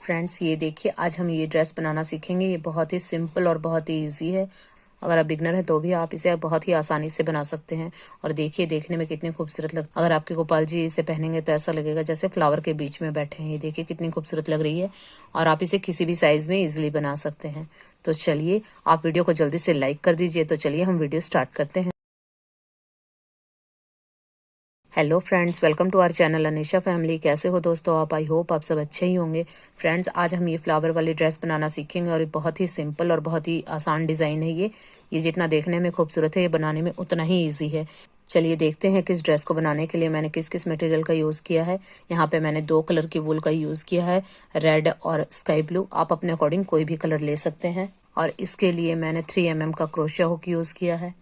Friends ये देखिए, आज हम ये ड्रेस बनाना सीखेंगे। ये बहुत ही सिंपल और बहुत ही इजी है। अगर आप बिगनर हैं तो भी आप इसे बहुत ही आसानी से बना सकते हैं। और देखिए, देखने में कितनी खूबसूरत अगर आपके गोपाल जी इसे पहनेंगे तो ऐसा लगेगा जैसे फ्लावर के बीच में बैठे हैं। ये देखिए कितनी खूबसूरत लग रही है और आप इसे किसी भी साइज में इजिली बना सकते हैं। तो चलिए, आप वीडियो को जल्दी से लाइक कर दीजिए। तो चलिए हम वीडियो स्टार्ट करते हैं। Hello friends, welcome to our channel Anisha family. कैसे हो दोस्तों आप? आई होप आप सब अच्छे ही होंगे। फ्रेंड्स, आज हम ये फ्लावर वाली ड्रेस बनाना सीखेंगे और ये बहुत ही सिंपल और बहुत ही आसान डिज़ाइन है। ये जितना देखने में खूबसूरत है, ये बनाने में उतना ही ईजी है। चलिए देखते हैं कि इस ड्रेस को बनाने के लिए मैंने किस किस मटेरियल का यूज़ किया है। यहाँ पे मैंने 2 कलर की वूल का यूज़ किया है, रेड और स्काई ब्लू। आप अपने अकॉर्डिंग कोई भी कलर ले सकते हैं। और इसके लिए मैंने 3 mm का क्रोशिया हुक यूज़ किया है।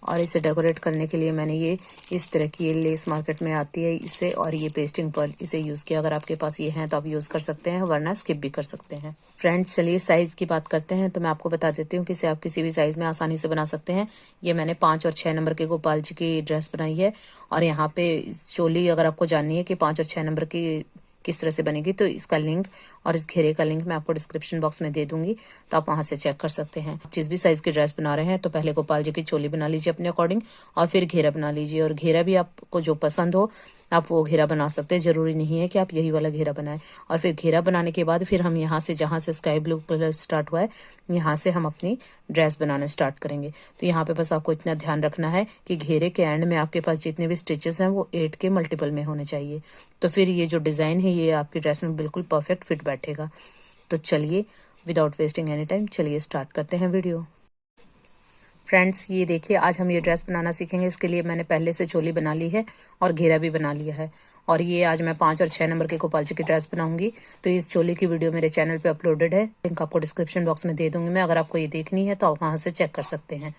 और इसे डेकोरेट करने के लिए मैंने ये इस तरह की ये लेस मार्केट में आती है इसे, और ये पेस्टिंग पर्ल इसे यूज़ किया। अगर आपके पास ये है तो आप यूज़ कर सकते हैं, वरना स्किप भी कर सकते हैं। फ्रेंड्स, चलिए साइज़ की बात करते हैं। तो मैं आपको बता देती हूँ कि इसे आप किसी भी साइज़ में आसानी से बना सकते हैं। ये मैंने 5 और 6 नंबर के गोपाल जी की ड्रेस बनाई है। और यहाँ पे चोली अगर आपको जाननी है कि 5 और 6 नंबर की किस तरह से बनेगी, तो इसका लिंक और इस घेरे का लिंक मैं आपको डिस्क्रिप्शन बॉक्स में दे दूंगी, तो आप वहां से चेक कर सकते हैं। जिस भी साइज की ड्रेस बना रहे हैं तो पहले गोपाल जी की चोली बना लीजिए अपने अकॉर्डिंग, और फिर घेरा बना लीजिए। और घेरा भी आपको जो पसंद हो आप वो घेरा बना सकते हैं। जरूरी नहीं है कि आप यही वाला घेरा बनाएं। और फिर घेरा बनाने के बाद फिर हम यहाँ से जहाँ से स्काई ब्लू कलर स्टार्ट हुआ है, यहाँ से हम अपनी ड्रेस बनाना स्टार्ट करेंगे। तो यहाँ पे बस आपको इतना ध्यान रखना है कि घेरे के एंड में आपके पास जितने भी स्टिचेस हैं वो 8 के मल्टीपल में होने चाहिए। तो फिर ये जो डिज़ाइन है ये आपकी ड्रेस में बिल्कुल परफेक्ट फिट बैठेगा। तो चलिए, विदाउट वेस्टिंग एनी टाइम, चलिए स्टार्ट करते हैं वीडियो। फ्रेंड्स, ये देखिए, आज हम ये ड्रेस बनाना सीखेंगे। इसके लिए मैंने पहले से चोली बना ली है और घेरा भी बना लिया है। और ये आज मैं 5 और 6 नंबर के गोपाल जी की ड्रेस बनाऊंगी। तो इस चोली की वीडियो मेरे चैनल पे अपलोडेड है, लिंक आपको डिस्क्रिप्शन बॉक्स में दे दूंगी मैं। अगर आपको ये देखनी है तो आप वहां से चेक कर सकते हैं।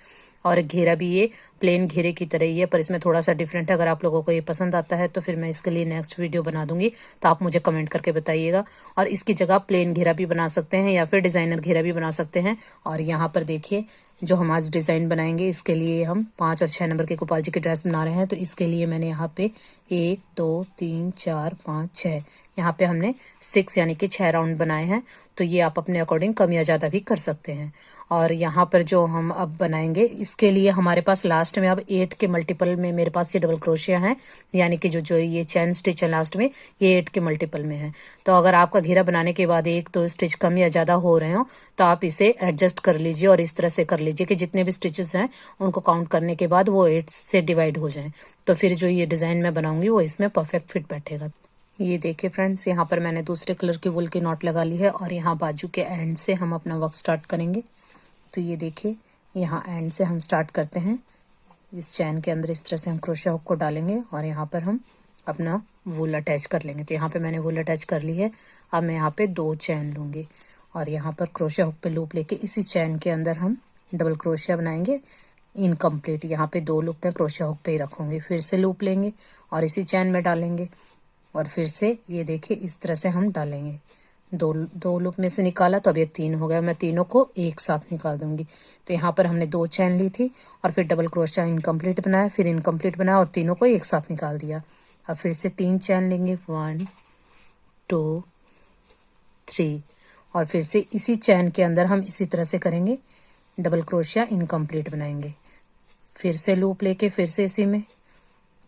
और घेरा भी ये प्लेन घेरे की तरह ही है, पर इसमें थोड़ा सा डिफरेंट है। अगर आप लोगों को ये पसंद आता है तो फिर मैं इसके लिए नेक्स्ट वीडियो बना दूंगी, तो आप मुझे कमेंट करके बताइएगा। और इसकी जगह प्लेन घेरा भी बना सकते हैं या फिर डिजाइनर घेरा भी बना सकते हैं। और यहाँ पर देखिए, जो हम आज डिज़ाइन बनाएंगे इसके लिए हम 5 और 6 नंबर के गोपाल जी की ड्रेस बना रहे हैं। तो इसके लिए मैंने यहाँ पे 1 2 3 4 5 6, यहाँ पे हमने 6 यानी कि 6 राउंड बनाए हैं। तो ये आप अपने अकॉर्डिंग कम या ज़्यादा भी कर सकते हैं। और यहाँ पर जो हम अब बनाएंगे इसके लिए हमारे पास लास्ट में अब 8 के मल्टीपल में मेरे पास ये डबल क्रोशिया है, यानी कि जो ये चैन स्टिच है लास्ट में, ये 8 के मल्टीपल में है। तो अगर आपका घेरा बनाने के बाद 1-2 स्टिच कम या ज़्यादा हो रहे हो तो आप इसे एडजस्ट कर लीजिए और इस तरह से कर लीजिए कि जितने भी स्टिचेस हैं उनको काउंट करने के बाद वो 8 से डिवाइड हो जाएं। तो फिर जो ये डिज़ाइन मैं बनाऊंगी वो इसमें परफेक्ट फिट बैठेगा। ये देखिए फ्रेंड्स, यहाँ पर मैंने दूसरे कलर की वूल की नॉट लगा ली है और यहाँ बाजू के एंड से हम अपना वर्क स्टार्ट करेंगे। तो ये देखिए, यहाँ एंड से हम स्टार्ट करते हैं। इस चैन के अंदर इस तरह से हम क्रोशिया हुक को डालेंगे और यहाँ पर हम अपना वूल अटैच कर लेंगे। तो यहाँ पे मैंने वूल अटैच कर ली है। अब मैं यहाँ पे 2 चैन लूँगी और यहाँ पर क्रोशिया हुक पे लूप लेके इसी चैन के अंदर हम डबल क्रोशिया बनाएंगे इनकम्प्लीट। यहाँ पे 2 लूप मैं क्रोशिया हुक पे ही रखूँगी, फिर से लूप लेंगे और इसी चैन में डालेंगे और फिर से ये देखिए इस तरह से हम डालेंगे। दो लूप में से निकाला तो अब ये 3 हो गया। मैं तीनों को एक साथ निकाल दूंगी। तो यहाँ पर हमने 2 चैन ली थी और फिर डबल क्रोशिया इनकम्प्लीट बनाया, फिर इनकम्प्लीट बनाया और तीनों को एक साथ निकाल दिया। अब फिर से 3 चैन लेंगे, 1 2 3, और फिर से इसी चैन के अंदर हम इसी तरह से करेंगे, डबल क्रोशिया इनकम्प्लीट बनाएंगे, फिर से लूप लेके फिर से इसी में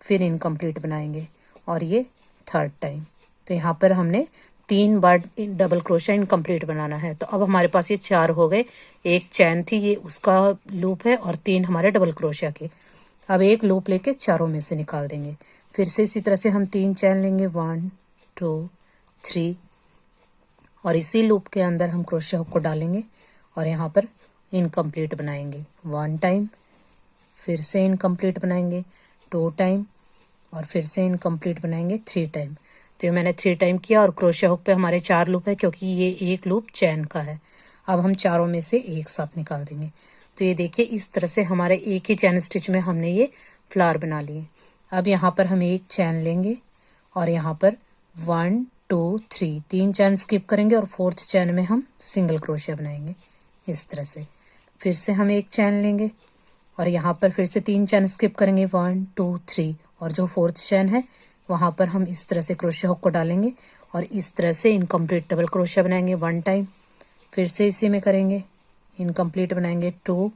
फिर इनकम्प्लीट बनाएंगे और ये 3rd टाइम। तो यहाँ पर हमने 3 बार डबल क्रोशिया इनकम्प्लीट बनाना है। तो अब हमारे पास ये 4 हो गए। एक चैन थी, ये उसका लूप है, और 3 हमारे डबल क्रोशिया के। अब एक लूप लेके चारों में से निकाल देंगे। फिर से इसी तरह से हम 3 चैन लेंगे, 1 2 3, और इसी लूप के अंदर हम क्रोशिया हुक को डालेंगे और यहाँ पर इनकम्प्लीट बनाएंगे 1 टाइम, फिर से इनकम्प्लीट बनाएंगे 2 टाइम, और फिर से इनकम्प्लीट बनाएंगे 3 टाइम। तो मैंने 3 टाइम किया और क्रोशिया हुक पे हमारे 4 लूप है, क्योंकि ये एक लूप चैन का है। अब हम चारों में से एक साथ निकाल देंगे। तो ये देखिए, इस तरह से हमारे एक ही चैन स्टिच में हमने ये फ्लावर बना लिए। अब यहाँ पर हम एक चैन लेंगे और यहाँ पर 1 2 3 3 चैन स्किप करेंगे और 4th चैन में हम सिंगल क्रोशिया बनाएंगे इस तरह से। फिर से हम एक चैन लेंगे और यहाँ पर फिर से 3 चैन स्किप करेंगे, 1 2 3, और जो 4th चैन है वहाँ पर हम इस तरह से क्रोशिया हुक को डालेंगे और इस तरह से इनकम्प्लीट डबल क्रोशिया बनाएंगे 1 टाइम, फिर से इसी में करेंगे, इनकम्प्लीट बनाएंगे 2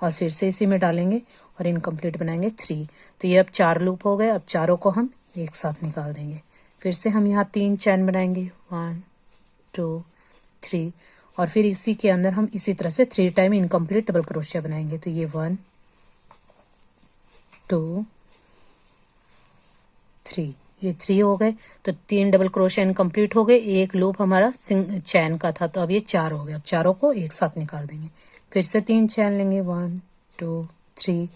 और फिर से इसी में डालेंगे और इनकम्प्लीट बनाएंगे 3। तो ये अब 4 लूप हो गए। अब चारों को हम एक साथ निकाल देंगे। फिर से हम यहाँ 3 चैन बनाएंगे 1 2 3 और फिर इसी के अंदर हम इसी तरह से 3 टाइम इनकम्प्लीट डबल क्रोशिया बनाएंगे। तो ये 1 2 3, ये 3 हो गए। तो 3 डबल क्रोशिया इनकम्प्लीट हो गए, एक लूप हमारा चैन का था, तो अब ये 4 हो गए। अब चारों को एक साथ निकाल देंगे। फिर से 3 चैन लेंगे 1 2 3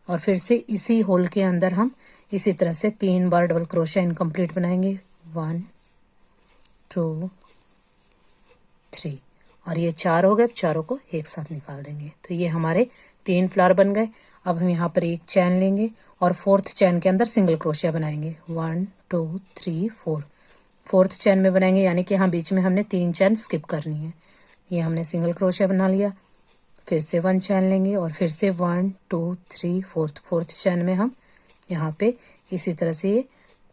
और फिर से इसी होल के अंदर हम इसी तरह से 3 बार डबल क्रोशिया इनकम्प्लीट बनाएंगे 1 2 3 और ये 4 हो गए। अब चारों को एक साथ निकाल देंगे। तो ये हमारे 3 फ्लावर बन गए। अब हम यहाँ पर एक चैन लेंगे और 4th चैन के अंदर सिंगल क्रोशिया बनाएंगे 1 2 3 4। 4th चैन में बनाएंगे, यानी कि यहाँ बीच में हमने 3 चैन स्किप करनी है। ये हमने सिंगल क्रोशिया बना लिया। फिर से 1 चैन लेंगे और फिर से 1 2 3 4th चैन में हम यहाँ पे इसी तरह से ये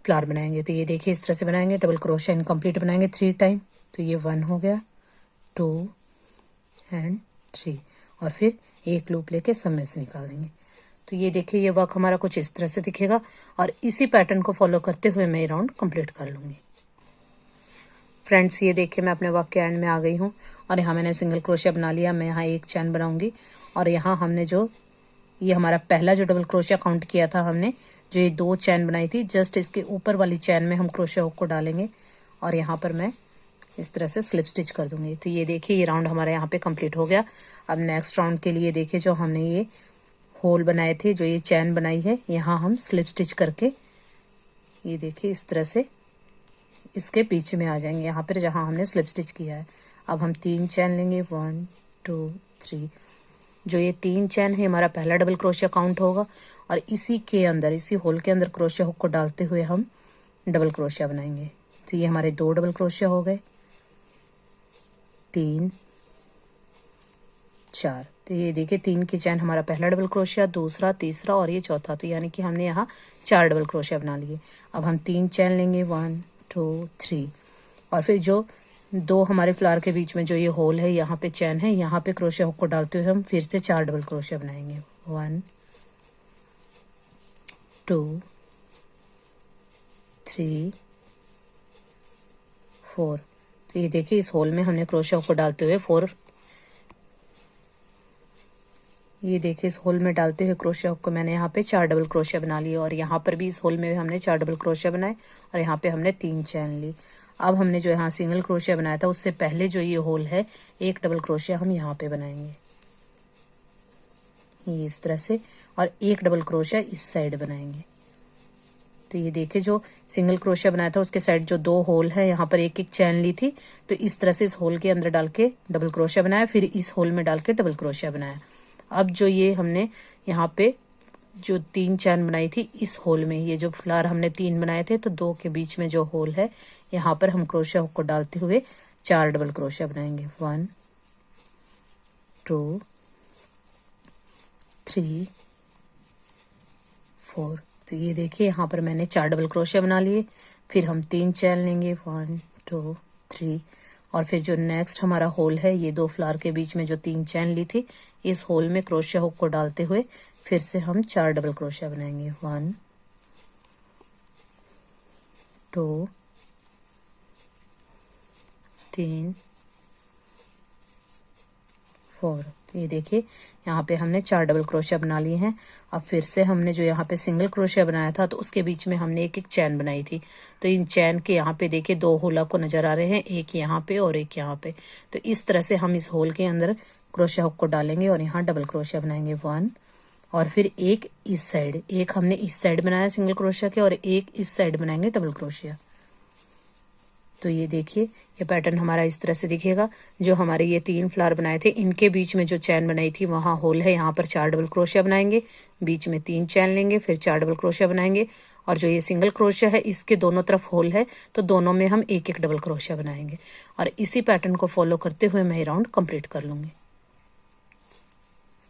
फ्लावर बनाएंगे। तो ये देखिए इस तरह से बनाएंगे, डबल क्रोशिया इनकम्प्लीट बनाएंगे 3 टाइम। तो ये 1 हो गया, 2 एंड 3 और फिर एक लूप लेके सब में से निकाल देंगे। तो ये देखिए ये वर्क हमारा कुछ इस तरह से दिखेगा और इसी पैटर्न को फॉलो करते हुए मैं ये राउंड कंप्लीट कर लूँगी। फ्रेंड्स ये देखिए मैं अपने वर्क के एंड में आ गई हूँ और यहाँ मैंने सिंगल क्रोशिया बना लिया। मैं यहाँ एक चैन बनाऊंगी और यहाँ हमने जो ये हमारा पहला जो डबल क्रोशिया काउंट किया था हमने, जो ये 2 चैन बनाई थी, जस्ट इसके ऊपर वाली चैन में हम क्रोशिया हुक को डालेंगे और यहाँ पर मैं इस तरह से स्लिप स्टिच कर दूंगी। तो ये देखिए ये राउंड हमारा यहाँ पे कंप्लीट हो गया। अब नेक्स्ट राउंड के लिए देखिए जो हमने ये होल बनाए थे, जो ये चैन बनाई है, यहाँ हम स्लिप स्टिच करके ये देखिए इस तरह से इसके बीच में आ जाएंगे, यहाँ पर जहाँ हमने स्लिप स्टिच किया है। अब हम 3 चैन लेंगे 1 2 3। जो ये 3 चैन है हमारा पहला डबल क्रोशिया काउंट होगा और इसी के अंदर, इसी होल के अंदर क्रोशिया हुक को डालते हुए हम डबल क्रोशिया बनाएंगे। तो ये हमारे 2 डबल क्रोशिया हो गए, 3 4। तो ये देखिए 3 की चैन हमारा पहला डबल क्रोशिया, दूसरा, तीसरा और ये चौथा। तो यानी कि हमने यहाँ 4 डबल क्रोशिया बना लिए। अब हम 3 चैन लेंगे 1 2 3 और फिर जो 2 हमारे फ्लावर के बीच में जो ये होल है, यहाँ पे चैन है, यहाँ पे क्रोशिया हुक को डालते हुए हम फिर से 4 डबल क्रोशिया बनाएंगे 1 2 3 4। तो ये देखिए इस होल में हमने क्रोशिया हुक को डालते हुए 4, ये देखिए इस होल में डालते हुए क्रोशिया हुक को मैंने यहाँ पे 4 डबल क्रोशिया बना लिए और यहाँ पर भी इस होल में हमने 4 डबल क्रोशिया बनाए और यहाँ पे हमने 3 चैन ली। अब हमने जो यहाँ सिंगल क्रोशिया बनाया था उससे पहले जो ये होल है, एक डबल क्रोशिया हम यहाँ पे बनाएंगे ये इस तरह से और एक डबल क्रोशिया इस साइड बनाएंगे। तो ये देखिए जो सिंगल क्रोशिया बनाया था उसके साइड जो 2 होल है, यहाँ पर एक एक चैन ली थी, तो इस तरह से इस होल के अंदर डाल के डबल क्रोशिया बनाया, फिर इस होल में डाल के डबल क्रोशिया बनाया। अब जो ये हमने यहाँ पे जो 3 चैन बनाई थी इस होल में, ये जो फ्लावर हमने 3 बनाए थे, तो 2 के बीच में जो होल है यहाँ पर हम क्रोशिया हुक को डालते हुए 4 डबल क्रोशिया बनाएंगे 1 2 3 4। तो ये देखिए यहाँ पर मैंने 4 डबल क्रोशिया बना लिए। फिर हम 3 चैन लेंगे 1 2 3 और फिर जो नेक्स्ट हमारा होल है, ये 2 फ्लावर के बीच में जो 3 चैन ली थी, इस होल में क्रोशिया हुक को डालते हुए फिर से हम 4 डबल क्रोशिया बनाएंगे 1 2 3 4। तो ये देखिए यहाँ पे हमने 4 डबल क्रोशिया बना लिए हैं। अब फिर से हमने जो यहाँ पे सिंगल क्रोशिया बनाया था, तो उसके बीच में हमने एक एक चैन बनाई थी। तो इन चैन के यहाँ पे देखिए 2 होल आपको नजर आ रहे हैं, एक यहाँ पे और एक यहाँ पे। तो इस तरह से हम इस होल के अंदर क्रोशिया हुक को डालेंगे और यहाँ डबल क्रोशिया बनाएंगे 1 और फिर एक इस साइड, एक हमने इस साइड बनाया सिंगल क्रोशिया के और एक इस साइड बनाएंगे डबल क्रोशिया। तो ये देखिए ये पैटर्न हमारा इस तरह से दिखेगा। जो हमारे ये 3 फ्लावर बनाए थे, इनके बीच में जो चैन बनाई थी वहां होल है, यहाँ पर 4 डबल क्रोशिया बनाएंगे, बीच में 3 चैन लेंगे, फिर 4 डबल क्रोशिया बनाएंगे और जो ये सिंगल क्रोशिया है इसके दोनों तरफ होल है, तो दोनों में हम एक एक डबल क्रोशिया बनाएंगे और इसी पैटर्न को फॉलो करते हुए मैं ये राउंड कंप्लीट कर लूंगी।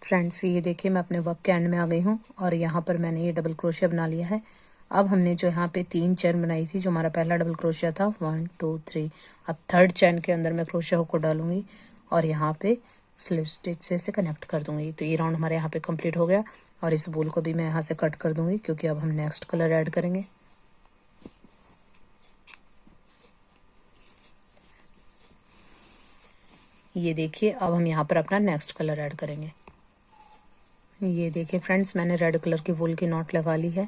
फ्रेंड्स ये देखिए मैं अपने वर्क के एंड में आ गई हूँ और यहाँ पर मैंने ये डबल क्रोशिया बना लिया है। अब हमने जो यहाँ पे 3 चेन बनाई थी, जो हमारा पहला डबल क्रोशिया था, 1 2 3, अब थर्ड चेन के अंदर मैं क्रोशिया हुक को डालूंगी और यहाँ पे स्लिप स्टिच से कनेक्ट कर दूंगी। तो ये राउंड हमारे यहाँ पे कंप्लीट हो गया और इस बॉल को भी मैं यहाँ से कट कर दूंगी क्योंकि अब हम नेक्स्ट कलर ऐड करेंगे। ये देखिए, अब हम यहाँ पर अपना नेक्स्ट कलर ऐड करेंगे। ये देखिए फ्रेंड्स, मैंने रेड कलर की वूल की नॉट लगा ली है।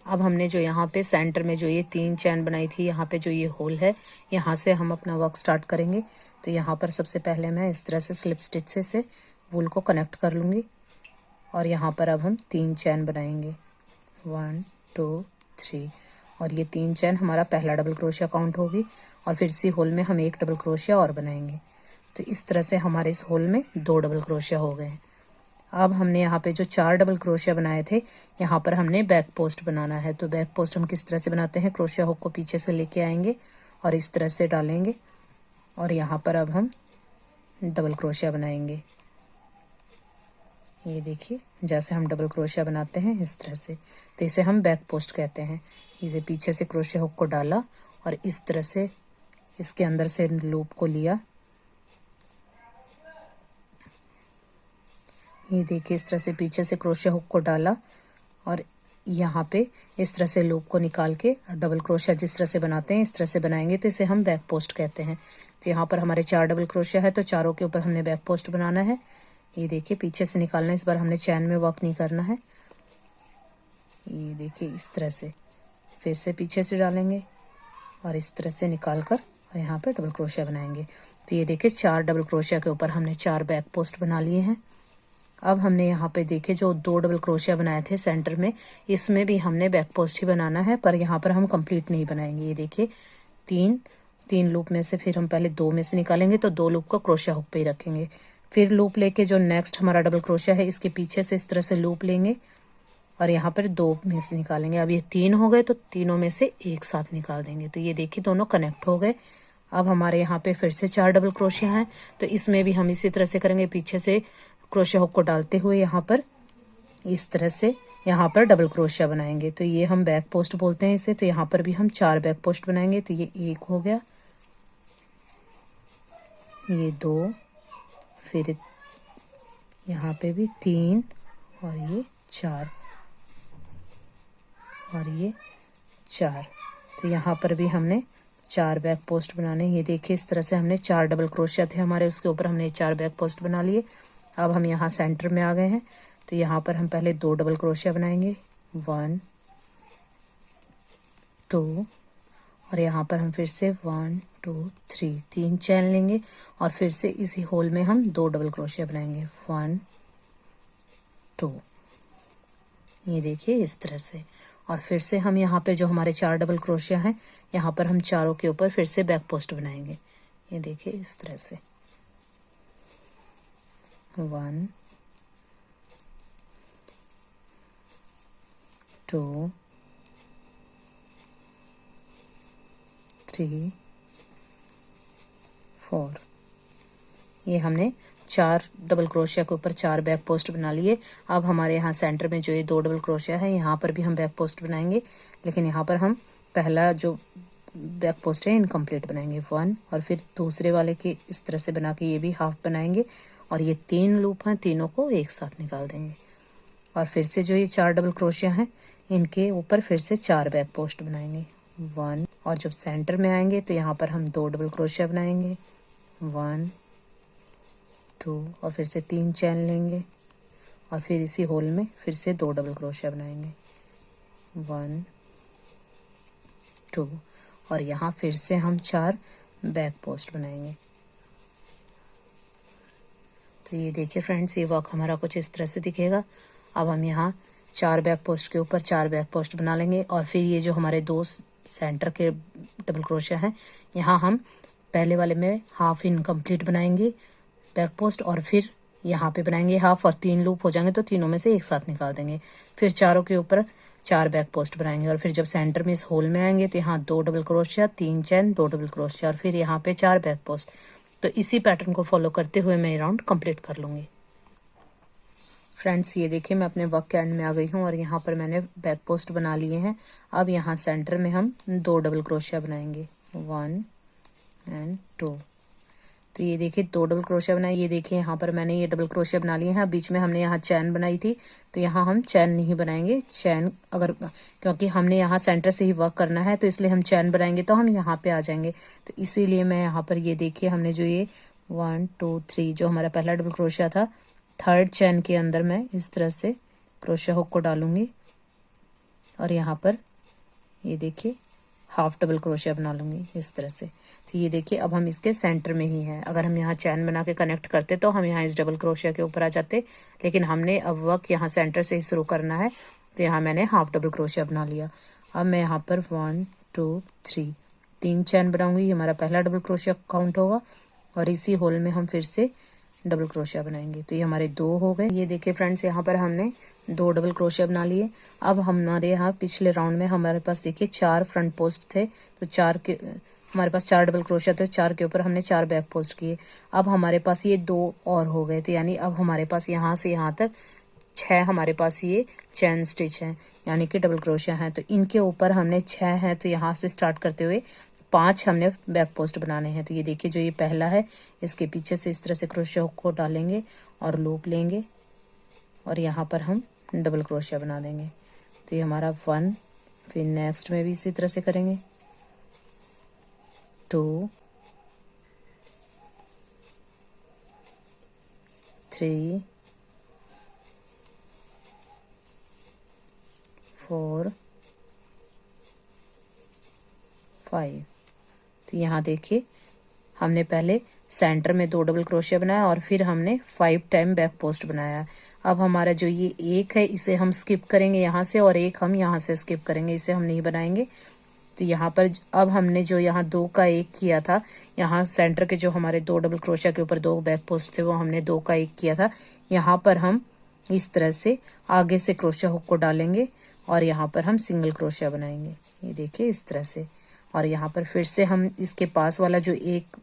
अब हमने जो यहाँ पे सेंटर में जो ये 3 चैन बनाई थी, यहाँ पे जो ये होल है, यहाँ से हम अपना वर्क स्टार्ट करेंगे। तो यहाँ पर सबसे पहले मैं इस तरह से स्लिप स्टिच से वूल को कनेक्ट कर लूँगी और यहाँ पर अब हम 3 चैन बनाएंगे, 1 2 3, और ये 3 चैन हमारा पहला डबल क्रोशिया काउंट होगी और फिर इसी होल में हम एक डबल क्रोशिया और बनाएंगे। तो इस तरह से हमारे इस होल में 2 डबल क्रोशिया हो गए हैं। अब हमने यहाँ पे जो 4 डबल क्रोशिया बनाए थे, यहाँ पर हमने बैक पोस्ट बनाना है। तो बैक पोस्ट हम किस तरह से बनाते हैं, क्रोशिया हुक को पीछे से लेके आएंगे और इस तरह से डालेंगे और यहाँ पर अब हम डबल क्रोशिया बनाएंगे। ये देखिए, जैसे हम डबल क्रोशिया बनाते हैं इस तरह से, तो इसे हम बैक पोस्ट कहते हैं। इसे पीछे से क्रोशिया हुक को डाला और इस तरह से इसके अंदर से लूप को लिया। ये देखिए, इस तरह से पीछे से क्रोशिया हुक को डाला और यहाँ पे इस तरह से लूप को निकाल के डबल क्रोशिया जिस तरह से बनाते हैं इस तरह से बनाएंगे, तो इसे हम बैक पोस्ट कहते हैं। तो यहाँ पर हमारे 4 डबल क्रोशिया है, तो चारों के ऊपर हमने बैक पोस्ट बनाना है। ये देखिए, पीछे से निकालना है, इस बार हमने चैन में वर्क नहीं करना है। ये देखिए, इस तरह से फिर से पीछे से डालेंगे और इस तरह से निकाल कर और यहाँ पे डबल क्रोशिया बनाएंगे। तो ये देखिए, 4 डबल क्रोशिया के ऊपर हमने 4 बैक पोस्ट बना लिए हैं। अब हमने यहाँ पे देखे जो 2 डबल क्रोशिया बनाए थे सेंटर में, इसमें भी हमने बैक पोस्ट ही बनाना है, पर यहाँ पर हम कंप्लीट नहीं बनाएंगे। ये देखिए, 3 लूप में से फिर हम पहले 2 में से निकालेंगे, तो 2 लूप को क्रोशिया हुक पे ही रखेंगे। फिर लूप लेके जो नेक्स्ट हमारा डबल क्रोशिया है, इसके पीछे से इस तरह से लूप लेंगे और यहाँ पर 2 में से निकालेंगे। अब ये 3 हो गए, तो तीनों में से एक साथ निकाल देंगे। तो ये देखिए, दोनों कनेक्ट हो गए। अब हमारे यहाँ पे फिर से 4 डबल क्रोशिया हैं, तो इसमें भी हम इसी तरह से करेंगे। पीछे से क्रोशिया हुक को डालते हुए यहाँ पर इस तरह से यहाँ पर डबल क्रोशिया बनाएंगे। तो ये हम बैक पोस्ट बोलते हैं इसे। तो यहाँ पर भी हम 4 बैक पोस्ट बनाएंगे। तो ये 1 हो गया, ये 2, फिर यहाँ पे भी 3 और ये 4 और ये 4। तो यहाँ पर भी हमने 4 बैक पोस्ट बनाने। ये देखिए, इस तरह से हमने 4 डबल क्रोशिया थे हमारे, उसके ऊपर हमने 4 बैक पोस्ट बना लिए। अब हम यहाँ सेंटर में आ गए हैं, तो यहाँ पर हम पहले 2 डबल क्रोशिया बनाएंगे, 1 2, और यहाँ पर हम फिर से 1 2 3 3 चैन लेंगे और फिर से इसी होल में हम 2 डबल क्रोशिया बनाएंगे, 1 2। ये देखिए, इस तरह से। और फिर से हम यहाँ पे जो हमारे 4 डबल क्रोशिया हैं, यहाँ पर हम चारों के ऊपर फिर से बैक पोस्ट बनाएंगे। ये देखिए, इस तरह से 1 2 3 4। ये हमने 4 डबल क्रोशिया के ऊपर 4 बैक पोस्ट बना लिए। अब हमारे यहाँ सेंटर में जो ये 2 डबल क्रोशिया है, यहाँ पर भी हम बैक पोस्ट बनाएंगे, लेकिन यहाँ पर हम पहला जो बैक पोस्ट है इनकम्प्लीट बनाएंगे, 1, और फिर दूसरे वाले के इस तरह से बना के ये भी हाफ बनाएंगे और ये 3 लूप हैं, तीनों को एक साथ निकाल देंगे। और फिर से जो ये 4 डबल क्रोशिया हैं, इनके ऊपर फिर से 4 बैक पोस्ट बनाएंगे, 1, और जब सेंटर में आएंगे तो यहाँ पर हम 2 डबल क्रोशिया बनाएंगे, 1 2, और फिर से 3 चैन लेंगे और फिर इसी होल में फिर से 2 डबल क्रोशिया बनाएंगे, 1 2, और यहाँ फिर से हम 4 बैक पोस्ट बनाएंगे। तो ये देखिए फ्रेंड्स, ये वर्क हमारा कुछ इस तरह से दिखेगा। अब हम यहाँ 4 बैक पोस्ट के ऊपर 4 बैक पोस्ट बना लेंगे और फिर ये जो हमारे 2 सेंटर के डबल क्रोशिया हैं, यहाँ हम पहले वाले में हाफ इनकम्प्लीट बनाएंगे बैक पोस्ट और फिर यहाँ पे बनाएंगे हाफ, और 3 लूप हो जाएंगे तो तीनों में से एक साथ निकाल देंगे। फिर चारों के ऊपर 4 बैक पोस्ट बनाएंगे और फिर जब सेंटर में इस होल में आएंगे तो यहाँ 2 डबल क्रोशिया, 3 चैन, 2 डबल क्रोशिया और फिर यहाँ पे 4 बैक पोस्ट। तो इसी पैटर्न को फॉलो करते हुए मैं राउंड कंप्लीट कर लूँगी। फ्रेंड्स ये देखिए मैं अपने वर्क के एंड में आ गई हूँ और यहाँ पर मैंने बैक पोस्ट बना लिए हैं। अब यहाँ सेंटर में हम 2 डबल क्रोशिया बनाएंगे, 1 एंड 2। तो ये देखिए 2 डबल क्रोशिया बनाए। ये देखिए यहाँ पर मैंने ये डबल क्रोशिया बना लिए हैं। बीच में हमने यहाँ चैन बनाई थी, तो यहाँ हम चैन नहीं बनाएंगे। चैन अगर, क्योंकि हमने यहाँ सेंटर से ही वर्क करना है, तो इसलिए हम चैन बनाएंगे तो हम यहाँ पे आ जाएंगे। तो इसीलिए मैं यहाँ पर ये देखिए हमने जो ये 1 2 3 जो हमारा पहला डबल क्रोशिया था, थर्ड चैन के अंदर मैं इस तरह से क्रोशिया हुक को डालूंगी और यहाँ पर ये देखिए हाफ डबल क्रोशिया बना लूंगी इस तरह से। तो ये देखिए अब हम इसके सेंटर में ही हैं। अगर हम यहाँ चैन बना के कनेक्ट करते तो हम यहाँ इस डबल क्रोशिया के ऊपर आ जाते, लेकिन हमने अब वर्क यहाँ सेंटर से ही शुरू करना है, तो यहाँ मैंने हाफ डबल क्रोशिया बना लिया। अब मैं यहाँ पर 1 2 3 3 चैन बनाऊंगी। हमारा पहला डबल क्रोशिया काउंट होगा और इसी होल में हम फिर से डबल क्रोशिया बनाएंगे। तो ये हमारे 2 हो गए। ये देखिए फ्रेंड्स यहाँ पर हमने 2 डबल क्रोशिया बना लिए। अब हमारे यहाँ पिछले राउंड में हमारे पास देखिए 4 फ्रंट पोस्ट थे, तो 4 के हमारे पास 4 डबल क्रोशिया थे, 4 के ऊपर हमने 4 बैक पोस्ट किए। अब हमारे पास ये 2 और हो गए, तो यानी अब हमारे पास यहाँ से यहाँ तक 6 हमारे पास ये चैन स्टिच हैं, यानी कि डबल क्रोशिया हैं। तो इनके ऊपर हमने 6 हैं, तो यहाँ से स्टार्ट करते हुए 5 हमने बैक पोस्ट बनाने हैं। तो ये देखिए जो ये पहला है, इसके पीछे से इस तरह से क्रोशिया हुक को डालेंगे और लूप लेंगे और यहाँ पर हम डबल क्रोशिया बना देंगे। तो ये हमारा 1, फिर नेक्स्ट में भी इसी तरह से करेंगे 2 3 4 5। तो यहाँ देखिए हमने पहले सेंटर में 2 डबल क्रोशिया बनाया और फिर हमने 5 टाइम बैक पोस्ट बनाया। अब हमारा जो ये 1 है इसे हम स्किप करेंगे यहाँ से, और 1 हम यहाँ से स्किप करेंगे, इसे हम नहीं बनाएंगे। तो यहाँ पर अब हमने जो यहाँ 2 का 1 किया था, यहाँ सेंटर के जो हमारे 2 डबल क्रोशिया के ऊपर 2 बैक पोस्ट थे, वो हमने 2 का 1 किया था। यहाँ पर हम इस तरह से आगे से क्रोशिया हुक को डालेंगे और यहाँ पर हम सिंगल क्रोशिया बनाएंगे, ये देखिए इस तरह से। और यहाँ पर फिर से हम इसके पास वाला जो 1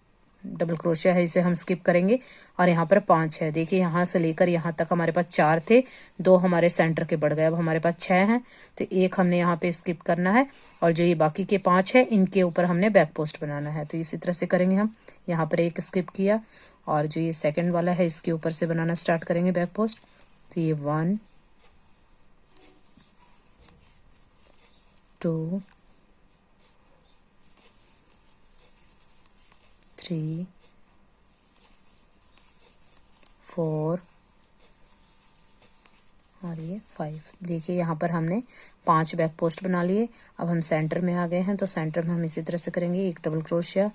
डबल क्रोशिया है इसे हम स्किप करेंगे और यहाँ पर 5 है। देखिए यहाँ से लेकर यहाँ तक हमारे पास 4 थे, 2 हमारे सेंटर के बढ़ गए, अब हमारे पास 6 हैं। तो 1 हमने यहाँ पे स्किप करना है और जो ये बाकी के 5 है इनके ऊपर हमने बैक पोस्ट बनाना है। तो इसी तरह से करेंगे हम। यहाँ पर 1 स्किप किया और जो ये सेकेंड वाला है इसके ऊपर से बनाना स्टार्ट करेंगे बैक पोस्ट। तो ये 1 2 3 4 और ये 5। देखिए यहाँ पर हमने 5 बैक पोस्ट बना लिए। अब हम सेंटर में आ गए हैं, तो सेंटर में हम इसी तरह से करेंगे 1 डबल क्रोशिया,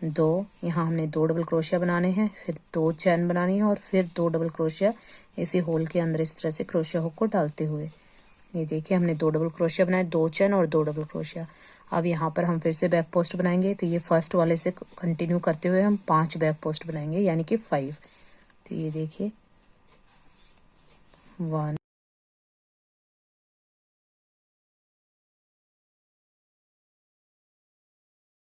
2 यहाँ हमने 2 डबल क्रोशिया बनाने हैं, फिर 2 चैन बनानी है और फिर 2 डबल क्रोशिया इसी होल के अंदर इस तरह से क्रोशिया हुक को डालते हुए। ये देखिए हमने 2 डबल क्रोशिया बनाए, 2 चैन और 2 डबल क्रोशिया। अब यहाँ पर हम फिर से बैक पोस्ट बनाएंगे, तो ये फर्स्ट वाले से कंटिन्यू करते हुए हम 5 बैक पोस्ट बनाएंगे, यानी कि 5। तो ये देखिए 1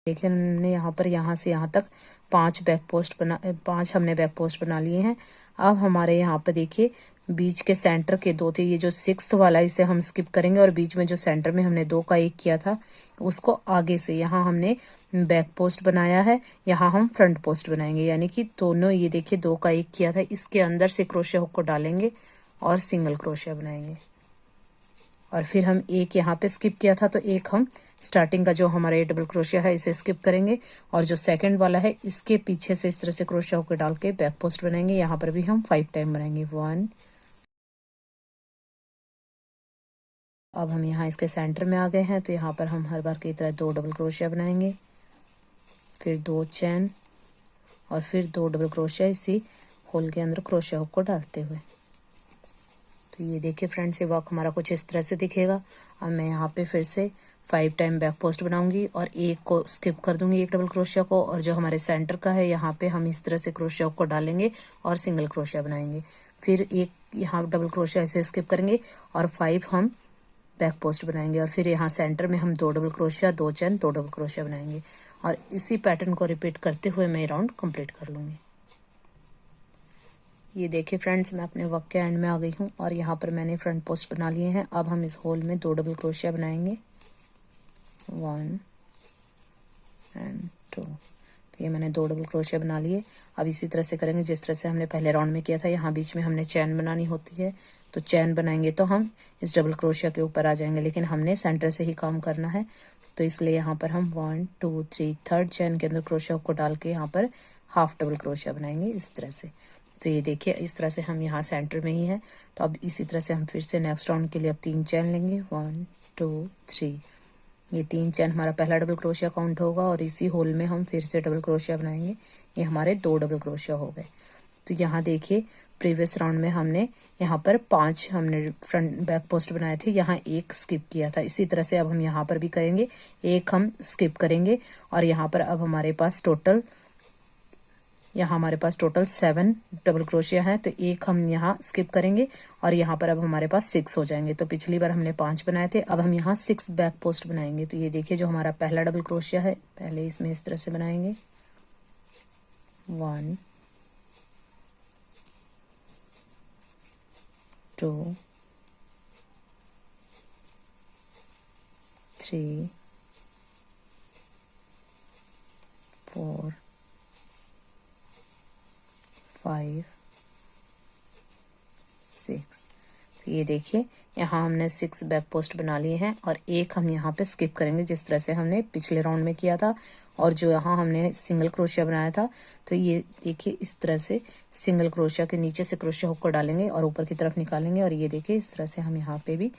देखिए हमने यहाँ पर यहाँ से यहाँ तक 5 बैक पोस्ट बना 5 हमने बैक पोस्ट बना लिए हैं। अब हमारे यहाँ पर देखिए बीच के सेंटर के 2 थे, ये जो 6th वाला इसे हम स्किप करेंगे और बीच में जो सेंटर में हमने 2 का 1 किया था उसको आगे से यहाँ हमने बैक पोस्ट बनाया है, यहाँ हम फ्रंट पोस्ट बनाएंगे, यानी कि दोनों ये देखिए 2 का 1 किया था इसके अंदर से क्रोशिया हुक को डालेंगे और सिंगल क्रोशिया बनाएंगे। और फिर हम 1 यहाँ पे स्किप किया था, तो 1 हम स्टार्टिंग का जो हमारा डबल क्रोशिया है इसे स्किप करेंगे और जो सेकंड वाला है इसके पीछे से इस तरह से क्रोशिया होकर डाल के बैक पोस्ट बनाएंगे। यहाँ पर भी हम 5 टाइम बनाएंगे, 1। अब हम यहाँ इसके सेंटर में आ गए हैं, तो यहाँ पर हम हर बार की तरह 2 डबल क्रोशिया बनाएंगे, फिर 2 चैन और फिर 2 डबल क्रोशिया इसी होल के अंदर क्रोशिया हुक को डालते हुए। तो ये देखिए फ्रेंड्स ये वर्क हमारा कुछ इस तरह से दिखेगा। अब मैं यहाँ पे फिर से 5 टाइम बैक पोस्ट बनाऊंगी और 1 को स्किप कर दूंगी, 1 डबल क्रोशिया को, और जो हमारे सेंटर का है यहाँ पे हम इस तरह से क्रोशिया को डालेंगे और सिंगल क्रोशिया बनाएंगे। फिर 1 यहाँ डबल क्रोशिया ऐसे स्किप करेंगे और 5 हम बैक पोस्ट बनाएंगे और फिर यहाँ सेंटर में हम 2 डबल क्रोशिया, 2 चैन, 2 डबल क्रोशिया बनाएंगे और इसी पैटर्न को रिपीट करते हुए मैं राउंड कंप्लीट कर लूंगी। ये देखिए फ्रेंड्स, मैं अपने वर्क के एंड में आ गई हूँ और यहाँ पर मैंने फ्रंट पोस्ट बना लिए हैं। अब हम इस होल में 2 डबल क्रोशिया बनाएंगे, 1 एंड 2। तो ये मैंने 2 डबल क्रोशिया बना लिए। अब इसी तरह से करेंगे जिस तरह से हमने पहले राउंड में किया था। यहाँ बीच में हमने चैन बनानी होती है, तो चैन बनाएंगे तो हम इस डबल क्रोशिया के ऊपर आ जाएंगे, लेकिन हमने सेंटर से ही काम करना है। तो इसलिए यहाँ पर हम 1 2 3 थर्ड चैन के अंदर क्रोशिया को डाल के यहाँ पर हाफ डबल क्रोशिया बनाएंगे इस तरह से। तो ये देखिए इस तरह से हम यहाँ सेंटर में ही है। तो अब इसी तरह से हम फिर से नेक्स्ट राउंड के लिए अब 3 चैन लेंगे, 1 2 3। ये 3 चैन हमारा पहला डबल क्रोशिया काउंट होगा और इसी होल में हम फिर से डबल क्रोशिया बनाएंगे। ये हमारे 2 डबल क्रोशिया हो गए। तो यहाँ देखिए प्रीवियस राउंड में हमने यहाँ पर 5 हमने फ्रंट बैक पोस्ट बनाए थे, यहाँ 1 स्किप किया था। इसी तरह से अब हम यहाँ पर भी करेंगे, 1 हम स्किप करेंगे और यहाँ पर अब हमारे पास टोटल 7 डबल क्रोशिया है। तो 1 हम यहाँ स्किप करेंगे और यहाँ पर अब हमारे पास 6 हो जाएंगे। तो पिछली बार हमने 5 बनाए थे, अब हम यहाँ 6 बैक पोस्ट बनाएंगे। तो ये देखिए जो हमारा पहला डबल क्रोशिया है, पहले इसमें इस तरह से बनाएंगे, 1 2 3 4 5 6। तो ये देखिए यहाँ हमने 6 बैक पोस्ट बना लिए हैं और 1 हम यहाँ पे स्किप करेंगे जिस तरह से हमने पिछले राउंड में किया था। और जो यहाँ हमने सिंगल क्रोशिया बनाया था, तो ये देखिए इस तरह से सिंगल क्रोशिया के नीचे से क्रोशिया हुक को डालेंगे और ऊपर की तरफ निकालेंगे और ये देखिए इस तरह से हम यहाँ पे भी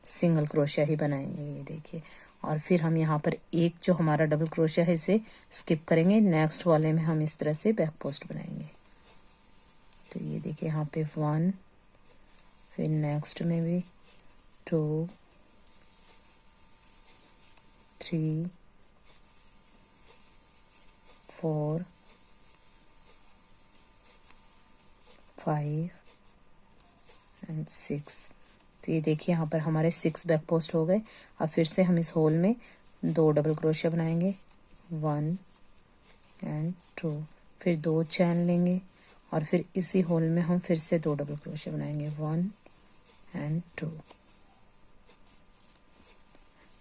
सिंगल क्रोशिया ही बनाएंगे। ये देखिए और फिर हम यहाँ पर 1 जो हमारा डबल क्रोशिया है इसे स्किप करेंगे, नेक्स्ट वाले में हम इस तरह से बैक पोस्ट बनाएंगे। तो ये देखिए यहाँ पे 1, फिर नेक्स्ट में भी 2 3 4 5 एंड 6। तो ये देखिए यहाँ पर हमारे 6 बैक पोस्ट हो गए। अब फिर से हम इस होल में 2 डबल क्रोशिया बनाएंगे, 1 एंड 2। फिर 2 चैन लेंगे और फिर इसी होल में हम फिर से 2 डबल क्रोशिया बनाएंगे, 1 एंड 2।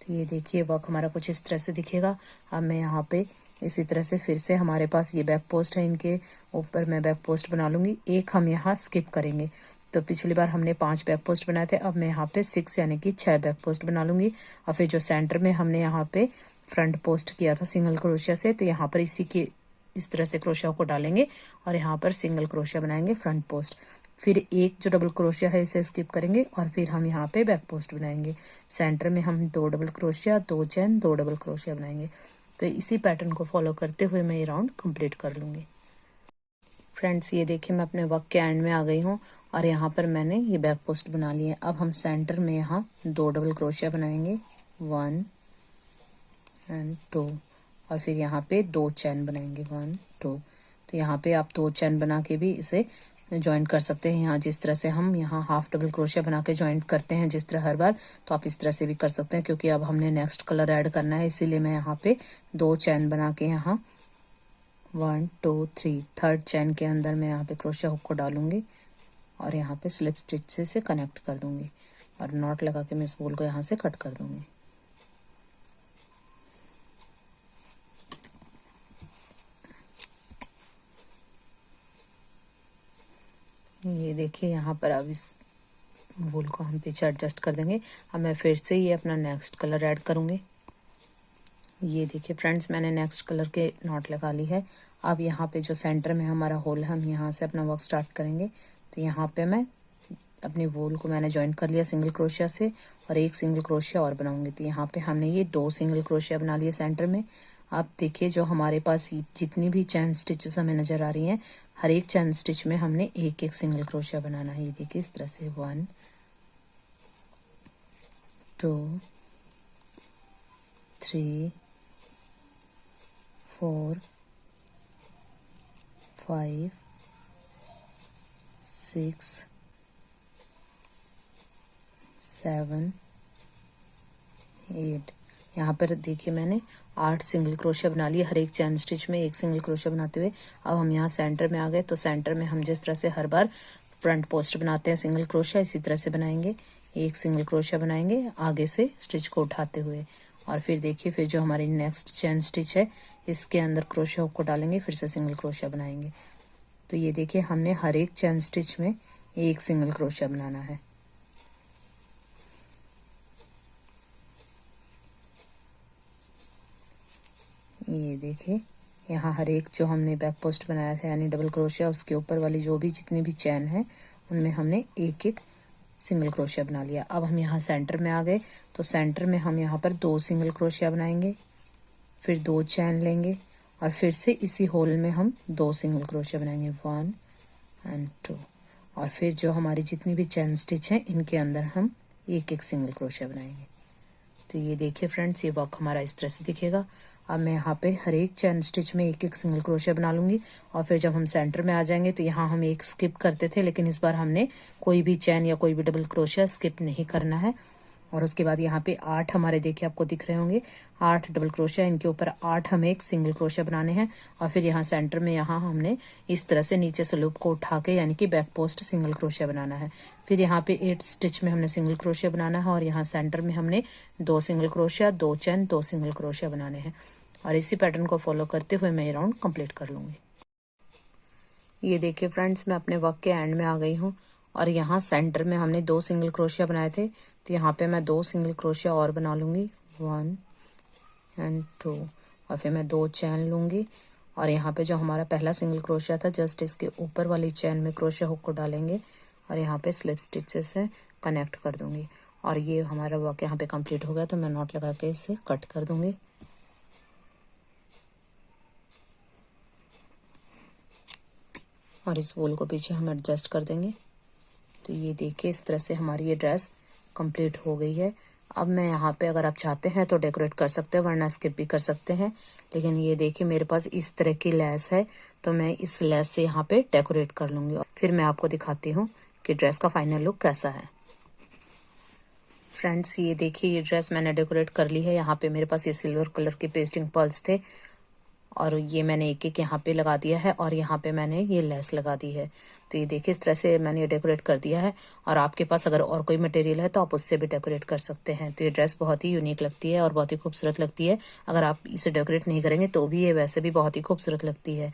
तो ये देखिए वर्क हमारा कुछ इस तरह से दिखेगा। अब मैं यहाँ पे इसी तरह से फिर से हमारे पास ये बैक पोस्ट है, इनके ऊपर मैं बैक पोस्ट बना लूँगी। 1 हम यहाँ स्किप करेंगे। तो पिछली बार हमने 5 बैक पोस्ट बनाए थे, अब मैं यहाँ पे 6 यानी कि 6 बैक पोस्ट बना लूँगी। और फिर जो सेंटर में हमने यहाँ पे फ्रंट पोस्ट किया था सिंगल क्रोशिया से, तो यहाँ पर इसी के इस तरह से क्रोशिया को डालेंगे और यहाँ पर सिंगल क्रोशिया बनाएंगे फ्रंट पोस्ट। फिर 1 जो डबल क्रोशिया है इसे स्किप करेंगे और फिर हम यहाँ पे बैक पोस्ट बनाएंगे। सेंटर में हम 2 डबल क्रोशिया, 2 चैन, 2 डबल क्रोशिया बनाएंगे। तो इसी पैटर्न को फॉलो करते हुए मैं ये राउंड कंप्लीट कर लूँगी। फ्रेंड्स ये देखिए मैं अपने वर्क के एंड में आ गई हूँ और यहाँ पर मैंने ये बैक पोस्ट बना लिए। अब हम सेंटर में यहाँ 2 डबल क्रोशिया बनाएंगे, 1 एंड 2। और फिर यहाँ पे 2 चैन बनाएंगे, 1 2। तो यहाँ पे आप 2 चैन बना के भी इसे ज्वाइंट कर सकते हैं। यहाँ जिस तरह से हम यहाँ हाफ डबल क्रोशिया बना के ज्वाइंट करते हैं जिस तरह हर बार, तो आप इस तरह से भी कर सकते हैं। क्योंकि अब हमने नेक्स्ट कलर ऐड करना है, इसीलिए मैं यहाँ पे 2 चैन बना के यहाँ 1 2 3 थर्ड चैन के अंदर मैं यहाँ पे क्रोशिया हुक को डालूंगी और यहाँ पे स्लिप स्टिच से इसे कनेक्ट कर दूंगी और नॉट लगा के मैं इस बॉल को यहाँ से कट कर दूंगी। ये देखिए यहाँ पर अब इस वूल को हम पीछे एडजस्ट कर देंगे। अब मैं फिर से ये अपना नेक्स्ट कलर ऐड करूँगी। ये देखिए फ्रेंड्स मैंने नेक्स्ट कलर के नॉट लगा ली है। अब यहाँ पे जो सेंटर में हमारा होल है, हम यहाँ से अपना वर्क स्टार्ट करेंगे। तो यहाँ पे मैं अपनी वूल को मैंने ज्वाइन कर लिया सिंगल क्रोशिया से और 1 सिंगल क्रोशिया और बनाऊंगी। तो यहाँ पे हमने ये 2 सिंगल क्रोशिया बना लिए सेंटर में। आप देखिए जो हमारे पास जितनी भी चैन स्टिचेस हमें नजर आ रही हैं, हर एक चैन स्टिच में हमने 1 सिंगल क्रोशिया बनाना है। ये देखिए इस तरह से 1 2 3 4 5 6 7 8। यहाँ पर देखिए मैंने 8 सिंगल क्रोशिया बना लिए हर एक चैन स्टिच में 1 सिंगल क्रोशिया बनाते हुए। अब हम यहाँ सेंटर में आ गए, तो सेंटर में हम जिस तरह से हर बार फ्रंट पोस्ट बनाते हैं सिंगल क्रोशिया, इसी तरह से बनाएंगे। 1 सिंगल क्रोशिया बनाएंगे आगे से स्टिच को उठाते हुए, और फिर देखिए फिर जो हमारी नेक्स्ट चैन स्टिच है इसके अंदर क्रोशिया हुक को डालेंगे, फिर से सिंगल क्रोशिया बनाएंगे। तो ये देखिए हमने हर एक चैन स्टिच में 1 सिंगल क्रोशिया बनाना है। ये देखिए यहाँ हर एक जो हमने बैक पोस्ट बनाया था यानी डबल क्रोशिया, उसके ऊपर वाली जो भी जितनी भी चैन है उनमें हमने 1 सिंगल क्रोशिया बना लिया। अब हम यहाँ सेंटर में आ गए, तो सेंटर में हम यहाँ पर 2 सिंगल क्रोशिया बनाएंगे, फिर 2 चैन लेंगे और फिर से इसी होल में हम 2 सिंगल क्रोशिया बनाएंगे, 1 और 2, और फिर जो हमारी जितनी भी चैन स्टिच है इनके अंदर हम 1 सिंगल क्रोशिया बनाएंगे। तो ये देखिए फ्रेंड्स, ये वर्क हमारा इस तरह से दिखेगा। अब मैं यहाँ पे हर एक चैन स्टिच में 1 सिंगल क्रोशिया बना लूँगी, और फिर जब हम सेंटर में आ जाएंगे तो यहाँ हम 1 स्किप करते थे, लेकिन इस बार हमने कोई भी चैन या कोई भी डबल क्रोशिया स्किप नहीं करना है। और उसके बाद यहाँ पे 8 हमारे देखिए आपको दिख रहे होंगे, 8 डबल क्रोशिया, इनके ऊपर 8 हमें 1 सिंगल क्रोशिया बनाने हैं। और फिर यहाँ सेंटर में यहाँ हमने इस तरह से नीचे से लूप को उठा के यानी कि बैक पोस्ट सिंगल क्रोशिया बनाना है। फिर यहाँ पे 8 स्टिच में हमने सिंगल क्रोशिया बनाना है, और यहाँ सेंटर में हमने 2 सिंगल क्रोशिया, 2 चैन, 2 सिंगल क्रोशिया बनाने हैं। और इसी पैटर्न को फॉलो करते हुए मैं ये राउंड कंप्लीट कर लूँगी। ये देखिए फ्रेंड्स, मैं अपने वर्क के एंड में आ गई हूँ, और यहाँ सेंटर में हमने 2 सिंगल क्रोशिया बनाए थे, तो यहाँ पे मैं 2 सिंगल क्रोशिया और बना लूँगी, 1 और 2, और फिर मैं 2 चैन लूँगी, और यहाँ पे जो हमारा पहला सिंगल क्रोशिया था जस्ट इसके ऊपर वाली चैन में क्रोशिया हुक को डालेंगे और यहाँ पे स्लिप स्टिचेस से कनेक्ट कर दूँगी। और ये हमारा वर्क यहाँ पे कंप्लीट हो गया, तो मैं नॉट लगा के इसे कट कर दूँगी। और इस वॉल को पीछे हम एडजस्ट कर देंगे। तो ये देखिए इस तरह से हमारी ये ड्रेस कंप्लीट हो गई है। अब मैं यहाँ पे अगर आप चाहते हैं तो डेकोरेट कर सकते हैं, वरना स्किप भी कर सकते हैं। लेकिन ये देखिए मेरे पास इस तरह की लेस है, तो मैं इस लेस से यहाँ पे डेकोरेट कर लूँगी, और फिर मैं आपको दिखाती हूँ कि ड्रेस का फाइनल लुक कैसा है। फ्रेंड्स ये देखिए ये ड्रेस मैंने डेकोरेट कर ली है। यहाँ पे मेरे पास ये सिल्वर कलर के पेस्टिंग पर्ल्स थे, और ये मैंने 1 यहाँ पे लगा दिया है, और यहाँ पे मैंने ये लेस लगा दी है। तो ये देखिए इस तरह से मैंने ये डेकोरेट कर दिया है। और आपके पास अगर और कोई मटेरियल है तो आप उससे भी डेकोरेट कर सकते हैं। तो ये ड्रेस बहुत ही यूनिक लगती है और बहुत ही खूबसूरत लगती है। अगर आप इसे डेकोरेट नहीं करेंगे तो भी ये वैसे भी बहुत ही खूबसूरत लगती है।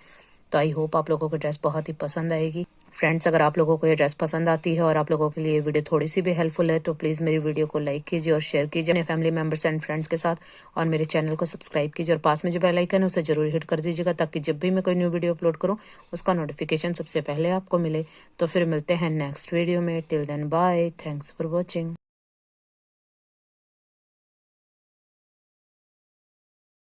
तो आई होप आप लोगों को ड्रेस बहुत ही पसंद आएगी। फ्रेंड्स अगर आप लोगों को ये ड्रेस पसंद आती है और आप लोगों के लिए वीडियो थोड़ी सी भी हेल्पफुल है, तो प्लीज़ मेरी वीडियो को लाइक कीजिए और शेयर कीजिए अपने फैमिली मेम्बर्स एंड फ्रेंड्स के साथ, और मेरे चैनल को सब्सक्राइब कीजिए, और पास में जो बेल आइकन है उसे जरूर हिट कर दीजिएगा, ताकि जब भी मैं कोई न्यू वीडियो अपलोड करूँ उसका नोटिफिकेशन सबसे पहले आपको मिले। तो फिर मिलते हैं नेक्स्ट वीडियो में। Till then bye, thanks for watching.